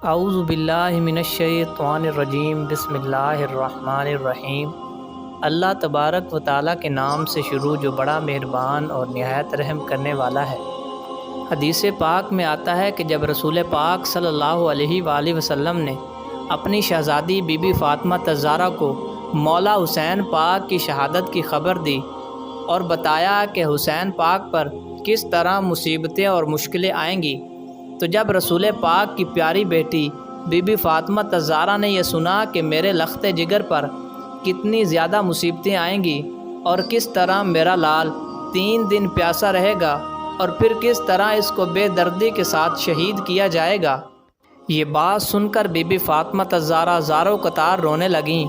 اعوذ باللہ من الشیطان الرجیم، بسم اللہ الرحمن الرحیم۔ اللہ تبارک و تعالیٰ کے نام سے شروع جو بڑا مہربان اور نہایت رحم کرنے والا ہے۔ حدیث پاک میں آتا ہے کہ جب رسول پاک صلی اللہ علیہ وآلہ وسلم نے اپنی شہزادی بی بی فاطمہ الزہرا کو مولا حسین پاک کی شہادت کی خبر دی اور بتایا کہ حسین پاک پر کس طرح مصیبتیں اور مشکلیں آئیں گی، تو جب رسول پاک کی پیاری بیٹی بی بی فاطمہ الزہرا نے یہ سنا کہ میرے لخت جگر پر کتنی زیادہ مصیبتیں آئیں گی اور کس طرح میرا لال 3 دن پیاسا رہے گا اور پھر کس طرح اس کو بے دردی کے ساتھ شہید کیا جائے گا، یہ بات سن کر بی بی فاطمہ الزہرا زاروں قطار رونے لگیں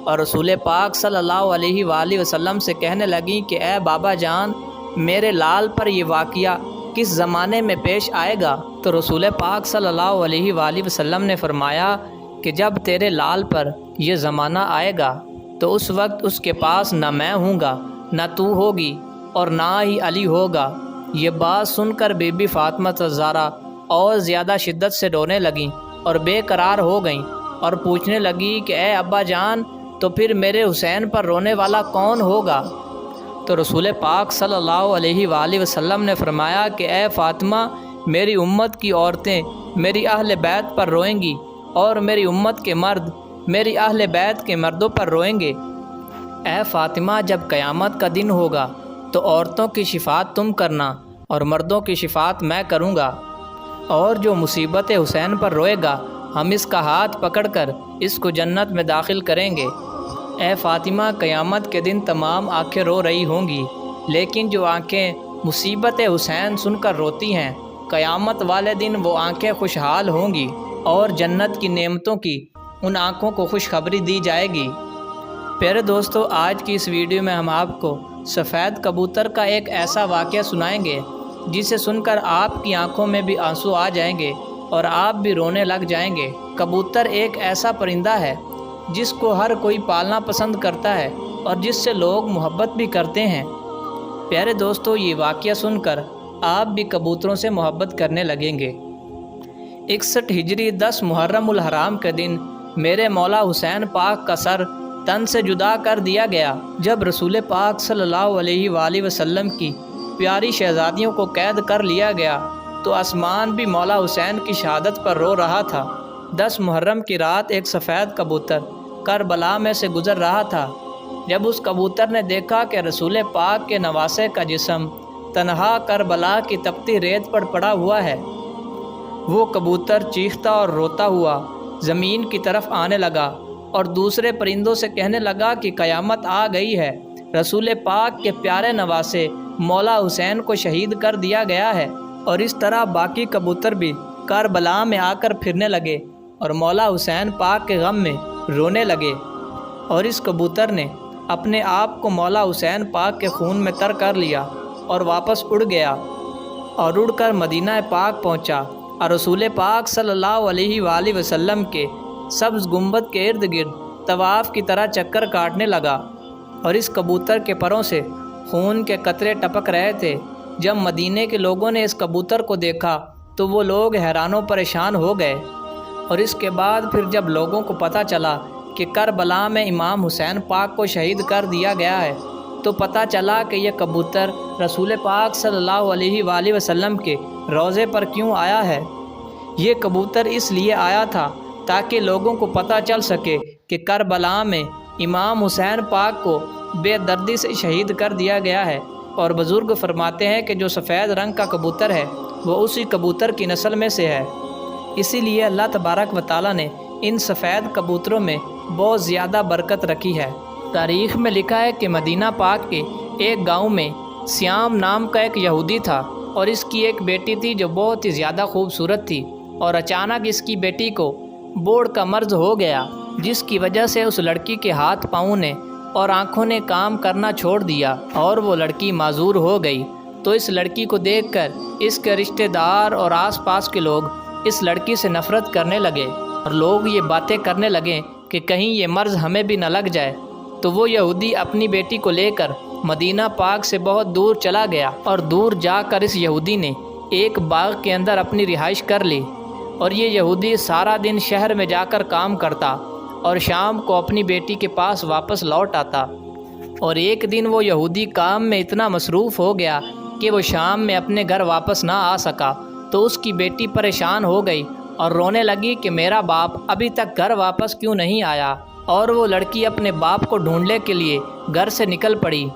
اور رسول پاک صلی اللہ علیہ وآلہ وسلم سے کہنے لگیں کہ اے بابا جان، میرے لال پر یہ واقعہ کس زمانے میں پیش آئے گا؟ تو رسول پاک صلی اللہ علیہ وآلہ وسلم نے فرمایا کہ جب تیرے لال پر یہ زمانہ آئے گا تو اس وقت اس کے پاس نہ میں ہوں گا، نہ تو ہوگی اور نہ ہی علی ہوگا۔ یہ بات سن کر بی بی فاطمہ الزہرا اور زیادہ شدت سے رونے لگیں اور بے قرار ہو گئیں اور پوچھنے لگی کہ اے ابا جان، تو پھر میرے حسین پر رونے والا کون ہوگا؟ تو رسول پاک صلی اللہ علیہ وآلہ وسلم نے فرمایا کہ اے فاطمہ، میری امت کی عورتیں میری اہل بیت پر روئیں گی اور میری امت کے مرد میری اہل بیت کے مردوں پر روئیں گے۔ اے فاطمہ، جب قیامت کا دن ہوگا تو عورتوں کی شفاعت تم کرنا اور مردوں کی شفاعت میں کروں گا، اور جو مصیبت حسین پر روئے گا ہم اس کا ہاتھ پکڑ کر اس کو جنت میں داخل کریں گے۔ اے فاطمہ، قیامت کے دن تمام آنکھیں رو رہی ہوں گی، لیکن جو آنکھیں مصیبت حسین سن کر روتی ہیں، قیامت والے دن وہ آنکھیں خوشحال ہوں گی اور جنت کی نعمتوں کی ان آنکھوں کو خوشخبری دی جائے گی۔ پیارے دوستو، آج کی اس ویڈیو میں ہم آپ کو سفید کبوتر کا ایک ایسا واقعہ سنائیں گے جسے سن کر آپ کی آنکھوں میں بھی آنسو آ جائیں گے اور آپ بھی رونے لگ جائیں گے۔ کبوتر ایک ایسا پرندہ ہے جس کو ہر کوئی پالنا پسند کرتا ہے اور جس سے لوگ محبت بھی کرتے ہیں۔ پیارے دوستو، یہ واقعہ سن کر آپ بھی کبوتروں سے محبت کرنے لگیں گے۔ 61 ہجری 10 محرم الحرام کے دن میرے مولا حسین پاک کا سر تن سے جدا کر دیا گیا۔ جب رسول پاک صلی اللہ علیہ وآلہ وسلم کی پیاری شہزادیوں کو قید کر لیا گیا تو آسمان بھی مولا حسین کی شہادت پر رو رہا تھا۔ 10 محرم کی رات ایک سفید کبوتر کربلا میں سے گزر رہا تھا۔ جب اس کبوتر نے دیکھا کہ رسول پاک کے نواسے کا جسم تنہا کربلا کی تپتی ریت پر پڑا ہوا ہے، وہ کبوتر چیختا اور روتا ہوا زمین کی طرف آنے لگا اور دوسرے پرندوں سے کہنے لگا کہ قیامت آ گئی ہے، رسول پاک کے پیارے نواسے مولا حسین کو شہید کر دیا گیا ہے۔ اور اس طرح باقی کبوتر بھی کربلا میں آ کر پھرنے لگے اور مولا حسین پاک کے غم میں رونے لگے، اور اس کبوتر نے اپنے آپ کو مولا حسین پاک کے خون میں تر کر لیا اور واپس اڑ گیا اور اڑ کر مدینہ پاک پہنچا اور رسول پاک صلی اللہ علیہ وآلہ وسلم کے سبز گنبد کے ارد گرد طواف کی طرح چکر کاٹنے لگا، اور اس کبوتر کے پروں سے خون کے قطرے ٹپک رہے تھے۔ جب مدینے کے لوگوں نے اس کبوتر کو دیکھا تو وہ لوگ حیران و پریشان ہو گئے، اور اس کے بعد پھر جب لوگوں کو پتہ چلا کہ کربلا میں امام حسین پاک کو شہید کر دیا گیا ہے تو پتہ چلا کہ یہ کبوتر رسول پاک صلی اللہ علیہ وآلہ وسلم کے روضے پر کیوں آیا ہے۔ یہ کبوتر اس لیے آیا تھا تاکہ لوگوں کو پتہ چل سکے کہ کربلا میں امام حسین پاک کو بے دردی سے شہید کر دیا گیا ہے، اور بزرگ فرماتے ہیں کہ جو سفید رنگ کا کبوتر ہے وہ اسی کبوتر کی نسل میں سے ہے، اسی لیے اللہ تبارک و تعالیٰ نے ان سفید کبوتروں میں بہت زیادہ برکت رکھی ہے۔ تاریخ میں لکھا ہے کہ مدینہ پاک کے ایک گاؤں میں سیام نام کا ایک یہودی تھا، اور اس کی ایک بیٹی تھی جو بہت ہی زیادہ خوبصورت تھی، اور اچانک اس کی بیٹی کو بوڑھ کا مرض ہو گیا، جس کی وجہ سے اس لڑکی کے ہاتھ پاؤں نے اور آنکھوں نے کام کرنا چھوڑ دیا اور وہ لڑکی معذور ہو گئی۔ تو اس لڑکی کو دیکھ کر اس کے رشتہ دار اور آس پاس کے لوگ اس لڑکی سے نفرت کرنے لگے، اور لوگ یہ باتیں کرنے لگے کہ کہیں یہ مرض ہمیں بھی نہ لگ جائے۔ تو وہ یہودی اپنی بیٹی کو لے کر مدینہ پاک سے بہت دور چلا گیا، اور دور جا کر اس یہودی نے ایک باغ کے اندر اپنی رہائش کر لی، اور یہ یہودی سارا دن شہر میں جا کر کام کرتا اور شام کو اپنی بیٹی کے پاس واپس لوٹ آتا۔ اور ایک دن وہ یہودی کام میں اتنا مصروف ہو گیا کہ وہ شام میں اپنے گھر واپس نہ آ سکا، تو اس کی بیٹی پریشان ہو گئی اور رونے لگی کہ میرا باپ ابھی تک گھر واپس کیوں نہیں آیا۔ اور وہ لڑکی اپنے باپ کو ڈھونڈنے کے لیے گھر سے نکل پڑی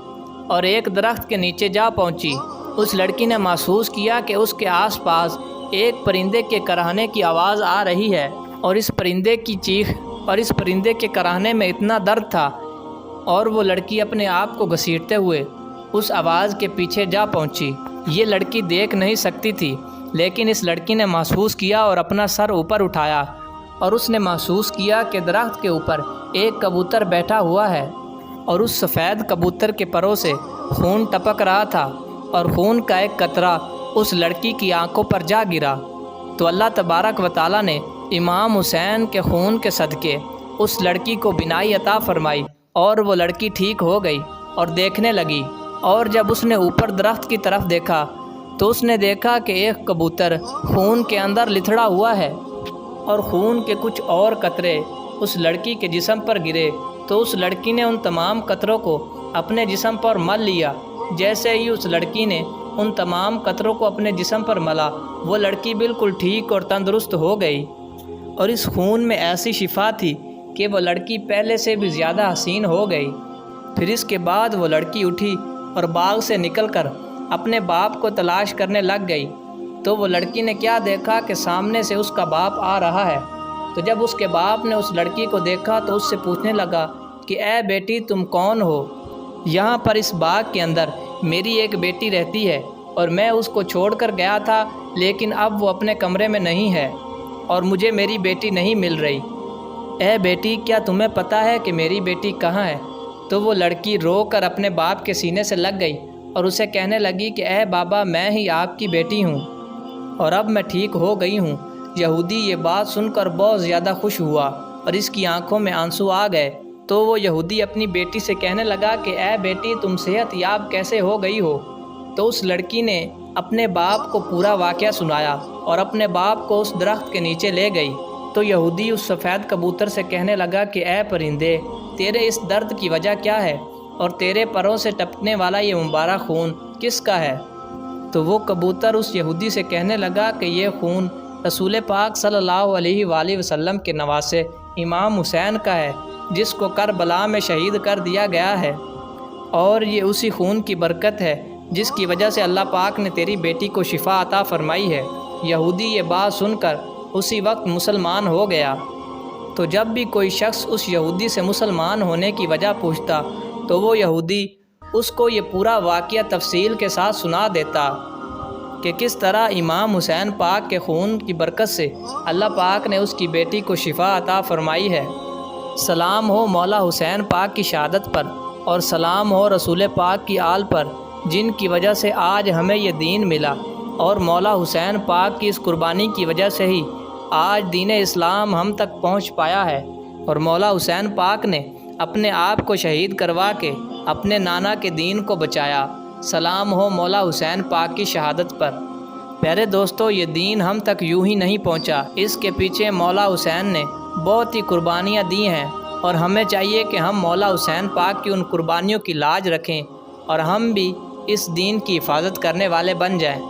اور ایک درخت کے نیچے جا پہنچی۔ اس لڑکی نے محسوس کیا کہ اس کے آس پاس ایک پرندے کے کراہنے کی آواز آ رہی ہے، اور اس پرندے کی چیخ اور اس پرندے کے کراہنے میں اتنا درد تھا، اور وہ لڑکی اپنے آپ کو گھسیٹتے ہوئے اس آواز کے پیچھے جا پہنچی۔ یہ لڑکی دیکھ نہیں سکتی تھی، لیکن اس لڑکی نے محسوس کیا اور اپنا سر اوپر اٹھایا، اور اس نے محسوس کیا کہ درخت کے اوپر ایک کبوتر بیٹھا ہوا ہے، اور اس سفید کبوتر کے پروں سے خون ٹپک رہا تھا، اور خون کا ایک قطرہ اس لڑکی کی آنکھوں پر جا گرا۔ تو اللہ تبارک و تعالیٰ نے امام حسین کے خون کے صدقے اس لڑکی کو بینائی عطا فرمائی، اور وہ لڑکی ٹھیک ہو گئی اور دیکھنے لگی۔ اور جب اس نے اوپر درخت کی طرف دیکھا تو اس نے دیکھا کہ ایک کبوتر خون کے اندر لتھڑا ہوا ہے، اور خون کے کچھ اور قطرے اس لڑکی کے جسم پر گرے۔ تو اس لڑکی نے ان تمام قطروں کو اپنے جسم پر مل لیا۔ جیسے ہی اس لڑکی نے ان تمام قطروں کو اپنے جسم پر ملا، وہ لڑکی بالکل ٹھیک اور تندرست ہو گئی، اور اس خون میں ایسی شفا تھی کہ وہ لڑکی پہلے سے بھی زیادہ حسین ہو گئی۔ پھر اس کے بعد وہ لڑکی اٹھی اور باغ سے نکل کر اپنے باپ کو تلاش کرنے لگ گئی۔ تو وہ لڑکی نے کیا دیکھا کہ سامنے سے اس کا باپ آ رہا ہے۔ تو جب اس کے باپ نے اس لڑکی کو دیکھا تو اس سے پوچھنے لگا کہ اے بیٹی، تم کون ہو؟ یہاں پر اس باغ کے اندر میری ایک بیٹی رہتی ہے، اور میں اس کو چھوڑ کر گیا تھا، لیکن اب وہ اپنے کمرے میں نہیں ہے اور مجھے میری بیٹی نہیں مل رہی۔ اے بیٹی، کیا تمہیں پتہ ہے کہ میری بیٹی کہاں ہے؟ تو وہ لڑکی رو کر اپنے باپ کے سینے سے لگ گئی اور اسے کہنے لگی کہ اے بابا، میں ہی آپ کی بیٹی ہوں، اور اب میں ٹھیک ہو گئی ہوں۔ یہودی یہ بات سن کر بہت زیادہ خوش ہوا اور اس کی آنکھوں میں آنسو آ گئے۔ تو وہ یہودی اپنی بیٹی سے کہنے لگا کہ اے بیٹی، تم صحت یاب کیسے ہو گئی ہو؟ تو اس لڑکی نے اپنے باپ کو پورا واقعہ سنایا اور اپنے باپ کو اس درخت کے نیچے لے گئی۔ تو یہودی اس سفید کبوتر سے کہنے لگا کہ اے پرندے، تیرے اس درد کی وجہ کیا ہے، اور تیرے پروں سے ٹپکنے والا یہ مبارک خون کس کا ہے؟ تو وہ کبوتر اس یہودی سے کہنے لگا کہ یہ خون رسول پاک صلی اللہ علیہ وآلہ وسلم کے نواسے امام حسین کا ہے، جس کو کربلا میں شہید کر دیا گیا ہے، اور یہ اسی خون کی برکت ہے جس کی وجہ سے اللہ پاک نے تیری بیٹی کو شفا عطا فرمائی ہے۔ یہودی یہ بات سن کر اسی وقت مسلمان ہو گیا۔ تو جب بھی کوئی شخص اس یہودی سے مسلمان ہونے کی وجہ پوچھتا تو وہ یہودی اس کو یہ پورا واقعہ تفصیل کے ساتھ سنا دیتا کہ کس طرح امام حسین پاک کے خون کی برکت سے اللہ پاک نے اس کی بیٹی کو شفا عطا فرمائی ہے۔ سلام ہو مولا حسین پاک کی شہادت پر، اور سلام ہو رسول پاک کی آل پر، جن کی وجہ سے آج ہمیں یہ دین ملا، اور مولا حسین پاک کی اس قربانی کی وجہ سے ہی آج دین اسلام ہم تک پہنچ پایا ہے، اور مولا حسین پاک نے اپنے آپ کو شہید کروا کے اپنے نانا کے دین کو بچایا۔ سلام ہو مولا حسین پاک کی شہادت پر۔ پیارے دوستو، یہ دین ہم تک یوں ہی نہیں پہنچا، اس کے پیچھے مولا حسین نے بہت ہی قربانیاں دی ہیں، اور ہمیں چاہیے کہ ہم مولا حسین پاک کی ان قربانیوں کی لاج رکھیں، اور ہم بھی اس دین کی حفاظت کرنے والے بن جائیں۔